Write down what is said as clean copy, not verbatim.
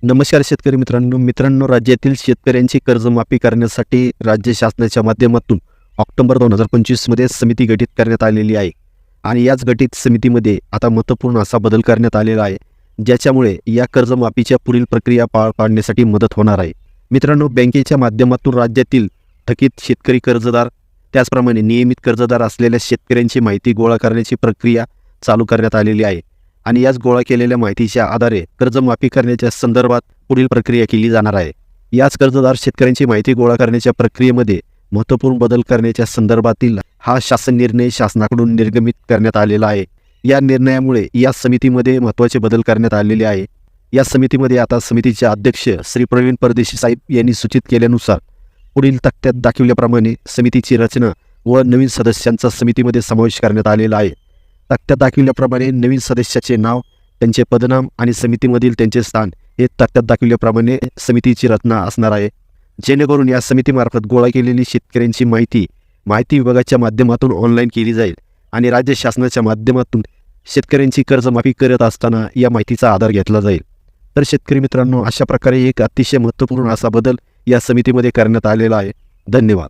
नमस्कार शेतकरी मित्रांनो, राज्यातील शेतकऱ्यांची कर्जमाफी करण्यासाठी राज्य शासनाच्या माध्यमातून ऑक्टोबर 2025 मध्ये समिती गठीत करण्यात आलेली आहे. आणि याच गठीत समितीमध्ये आता महत्त्वपूर्ण असा बदल करण्यात आलेला आहे, ज्याच्यामुळे या कर्जमाफीच्या पुढील प्रक्रिया पार पाडण्यासाठी मदत होणार आहे. मित्रांनो, बँकेच्या माध्यमातून राज्यातील थकीत शेतकरी कर्जदार, त्याचप्रमाणे नियमित कर्जदार असलेल्या शेतकऱ्यांची माहिती गोळा करण्याची प्रक्रिया चालू करण्यात आलेली आहे. आणि याच गोळा केलेल्या माहितीच्या आधारे कर्जमाफी करण्याच्या संदर्भात पुढील प्रक्रिया केली जाणार आहे. याच कर्जदार शेतकऱ्यांची माहिती गोळा करण्याच्या प्रक्रियेमध्ये महत्त्वपूर्ण बदल करण्याच्या संदर्भातील हा शासन निर्णय शासनाकडून निर्गमित करण्यात आलेला आहे. या निर्णयामुळे या समितीमध्ये महत्त्वाचे बदल करण्यात आलेले आहे. या समितीमध्ये आता समितीचे अध्यक्ष श्री प्रवीण परदेशी साहेब यांनी सूचित केल्यानुसार पुढील तक्त्यात दाखविल्याप्रमाणे समितीची रचना व नवीन सदस्यांचा समितीमध्ये समावेश करण्यात आलेला आहे. तक्त्यात दाखविल्याप्रमाणे नवीन सदस्याचे नाव, त्यांचे पदनाम आणि समितीमधील त्यांचे स्थान हे तक्त्यात दाखविल्याप्रमाणे समितीची रचना असणार आहे. जेणेकरून या समितीमार्फत गोळा केलेली शेतकऱ्यांची माहिती विभागाच्या माध्यमातून ऑनलाईन केली जाईल आणि राज्य शासनाच्या माध्यमातून शेतकऱ्यांची कर्जमाफी करत असताना या माहितीचा आधार घेतला जाईल. तर शेतकरी मित्रांनो, अशा प्रकारे एक अतिशय महत्त्वपूर्ण असा बदल या समितीमध्ये करण्यात आलेला आहे. धन्यवाद.